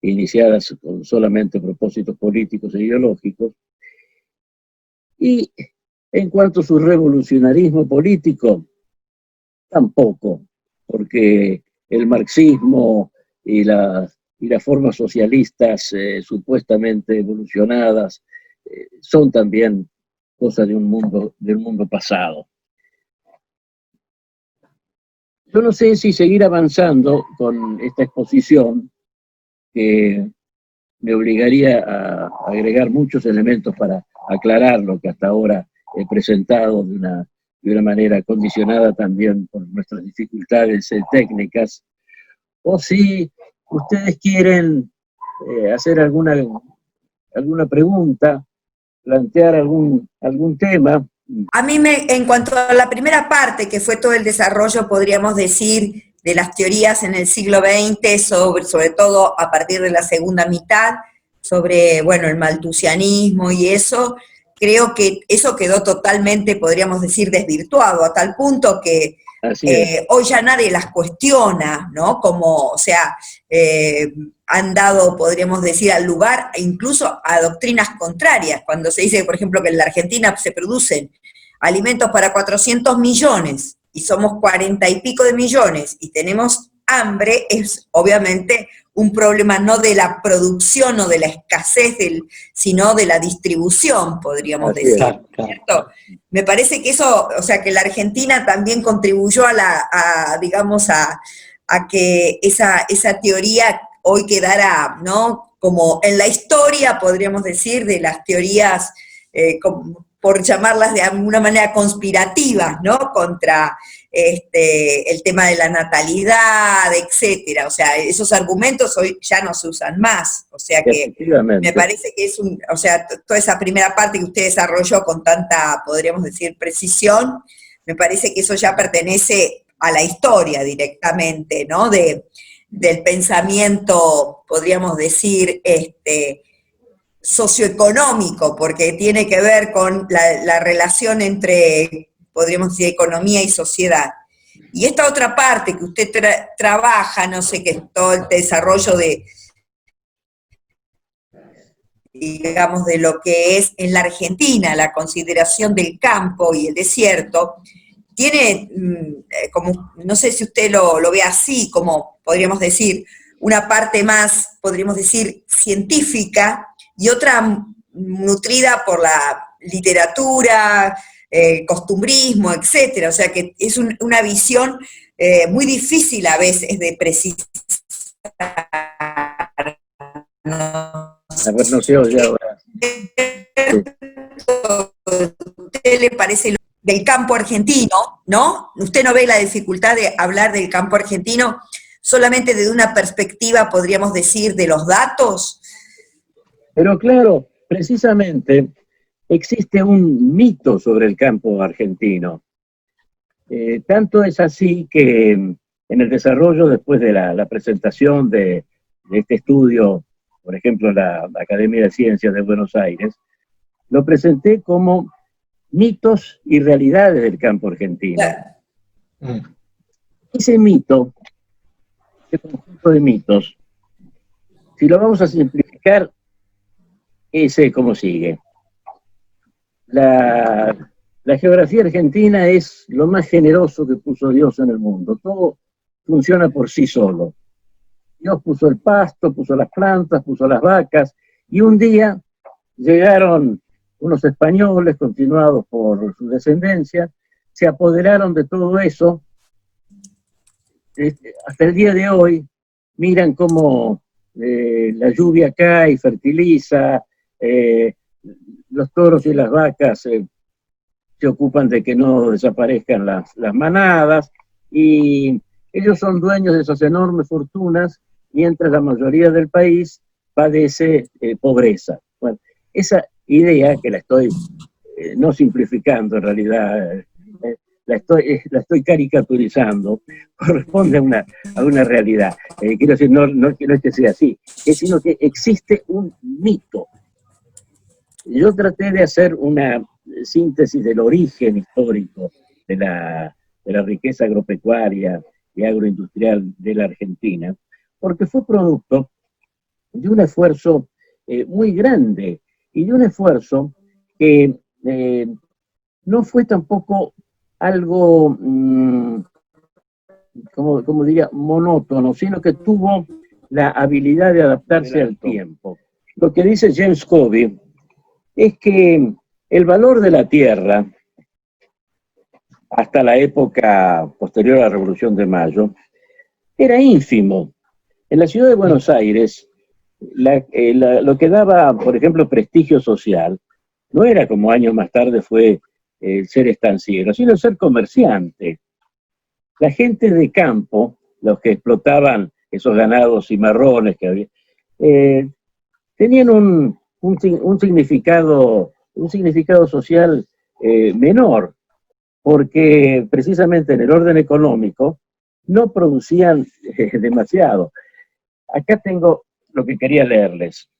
iniciadas con solamente propósitos políticos e ideológicos, y en cuanto a su revolucionarismo político, tampoco, porque el marxismo y las formas socialistas supuestamente evolucionadas son también cosas del mundo pasado. Yo no sé si seguir avanzando con esta exposición, que me obligaría a agregar muchos elementos para aclarar lo que hasta ahora he presentado de una manera condicionada también por nuestras dificultades técnicas, o si ustedes quieren hacer alguna pregunta, plantear algún tema. A mí, en cuanto a la primera parte, que fue todo el desarrollo, podríamos decir, de las teorías en el siglo XX, sobre todo a partir de la segunda mitad, sobre, bueno, el maltusianismo y eso, creo que eso quedó totalmente, podríamos decir, desvirtuado, a tal punto que hoy ya nadie las cuestiona, ¿no? Como, o sea, han dado, podríamos decir, al lugar incluso a doctrinas contrarias, cuando se dice, por ejemplo, que en la Argentina se producen alimentos para 400 millones y somos 40 y pico de millones y tenemos hambre, es obviamente un problema no de la producción o de la escasez, sino de la distribución, podríamos decir, claro. ¿cierto? Me parece que eso, o sea, que la Argentina también contribuyó digamos, a que esa teoría hoy quedara, ¿no? Como en la historia, podríamos decir, de las teorías, por llamarlas de alguna manera conspirativas, ¿no? Contra el tema de la natalidad, etcétera. O sea, esos argumentos hoy ya no se usan más. O sea que me parece que es o sea, toda esa primera parte que usted desarrolló con tanta, podríamos decir, precisión, me parece que eso ya pertenece a la historia directamente, ¿no? Del pensamiento, podríamos decir, socioeconómico, porque tiene que ver con la relación entre, podríamos decir, economía y sociedad. Y esta otra parte que usted trabaja, no sé, que es todo el desarrollo digamos, de lo que es en la Argentina la consideración del campo y el desierto, tiene, como, no sé si usted lo ve así, como podríamos decir, una parte más, podríamos decir, científica, y otra nutrida por la literatura, costumbrismo, etcétera. O sea que es una visión muy difícil a veces de precisar. A ver, no se oye ahora. Sí. ¿A usted le parece del campo argentino, no? ¿Usted no ve la dificultad de hablar del campo argentino solamente desde una perspectiva, podríamos decir, de los datos? Pero claro, precisamente existe un mito sobre el campo argentino. Tanto es así que en el desarrollo, después de la presentación de este estudio, por ejemplo, la Academia de Ciencias de Buenos Aires, lo presenté como mitos y realidades del campo argentino. Claro. Ese mito, ese conjunto de mitos, si lo vamos a simplificar, es como sigue. La geografía argentina es lo más generoso que puso Dios en el mundo. Todo funciona por sí solo. Dios puso el pasto, puso las plantas, puso las vacas, y un día llegaron unos españoles, continuados por su descendencia, se apoderaron de todo eso. Hasta el día de hoy, miran cómo la lluvia cae, fertiliza, los toros y las vacas se ocupan de que no desaparezcan las manadas, y ellos son dueños de esas enormes fortunas, mientras la mayoría del país padece pobreza. Bueno, esa idea, que la estoy no simplificando en realidad, la estoy caricaturizando, corresponde a una realidad. Quiero decir, no es que sea así, sino que existe un mito. Yo traté de hacer una síntesis del origen histórico de la riqueza agropecuaria y agroindustrial de la Argentina, porque fue producto de un esfuerzo muy grande, y de un esfuerzo que no fue tampoco algo, como diría, monótono, sino que tuvo la habilidad de adaptarse al tiempo. Lo que dice James Covey es que el valor de la tierra, hasta la época posterior a la Revolución de Mayo, era ínfimo. En la ciudad de Buenos Aires, lo que daba, por ejemplo, prestigio social, no era, como años más tarde fue, el ser estanciero, sino el ser comerciante. La gente de campo, los que explotaban esos ganados cimarrones que había, tenían un significado social menor, porque precisamente en el orden económico no producían demasiado. Acá tengo lo que quería leerles.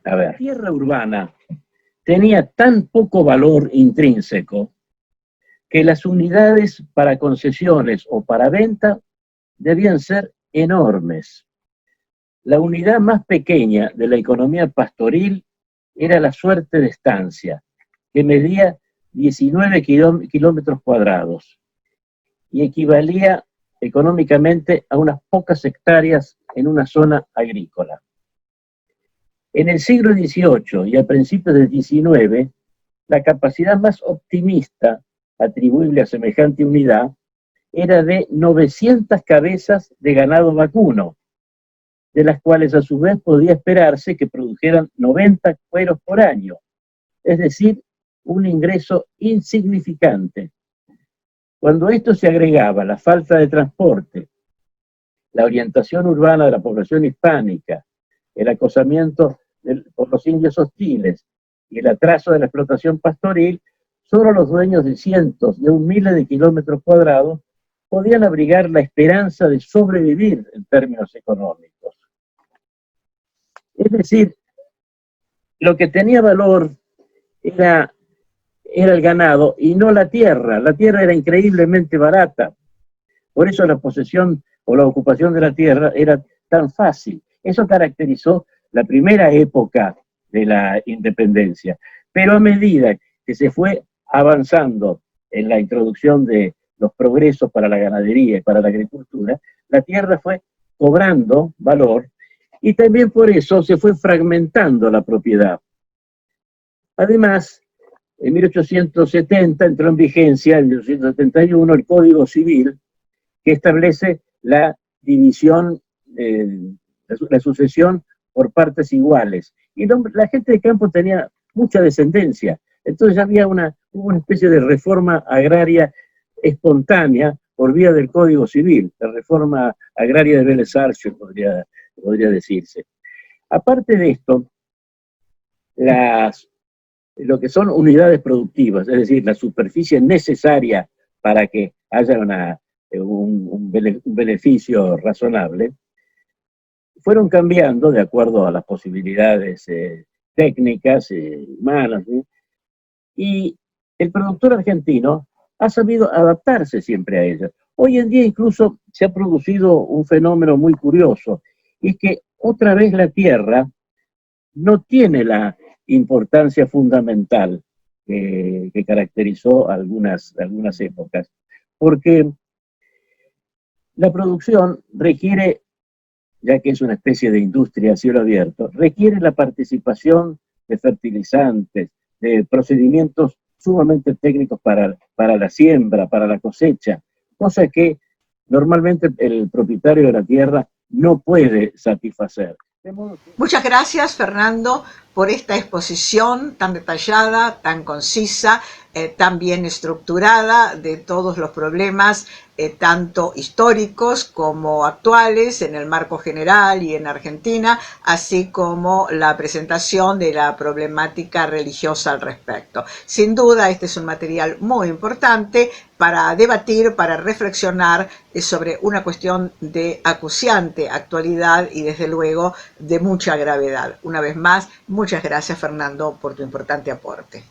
A ver, la tierra urbana tenía tan poco valor intrínseco que las unidades para concesiones o para venta debían ser enormes. La unidad más pequeña de la economía pastoril era la suerte de estancia, que medía 19 kilómetros cuadrados y equivalía económicamente a unas pocas hectáreas en una zona agrícola. En el siglo XVIII y a principios del XIX, la capacidad más optimista atribuible a semejante unidad era de 900 cabezas de ganado vacuno, de las cuales a su vez podía esperarse que produjeran 90 cueros por año, es decir, un ingreso insignificante. Cuando esto se agregaba la falta de transporte, la orientación urbana de la población hispánica, el acosamiento por los indios hostiles y el atraso de la explotación pastoril, solo los dueños de cientos de miles de kilómetros cuadrados podían abrigar la esperanza de sobrevivir en términos económicos. Es decir, lo que tenía valor era el ganado y no la tierra. La tierra era increíblemente barata. Por eso la posesión o la ocupación de la tierra era tan fácil. Eso caracterizó la primera época de la independencia. Pero a medida que se fue avanzando en la introducción de los progresos para la ganadería y para la agricultura, la tierra fue cobrando valor y también por eso se fue fragmentando la propiedad. Además, en 1870 entró en vigencia, en 1871, el Código Civil, que establece la división, la sucesión por partes iguales. Y la gente de campo tenía mucha descendencia. Entonces hubo una especie de reforma agraria espontánea por vía del Código Civil, la reforma agraria de Vélez Arce, podría decirse. Aparte de esto, lo que son unidades productivas, es decir, la superficie necesaria para que haya un beneficio razonable, fueron cambiando de acuerdo a las posibilidades técnicas, humanas, y el productor argentino ha sabido adaptarse siempre a ellas. Hoy en día incluso se ha producido un fenómeno muy curioso, y es que otra vez la tierra no tiene la importancia fundamental que caracterizó algunas épocas, porque la producción requiere, ya que es una especie de industria a cielo abierto, requiere la participación de fertilizantes, de procedimientos sumamente técnicos para la siembra, para la cosecha, cosa que normalmente el propietario de la tierra no puede satisfacer. Muchas gracias, Fernando, por esta exposición tan detallada, tan concisa, tan bien estructurada de todos los problemas, tanto históricos como actuales en el marco general y en Argentina, así como la presentación de la problemática religiosa al respecto. Sin duda, este es un material muy importante para debatir, para reflexionar sobre una cuestión de acuciante actualidad y, desde luego, de mucha gravedad. Una vez más, muchas gracias, Fernando, por tu importante aporte.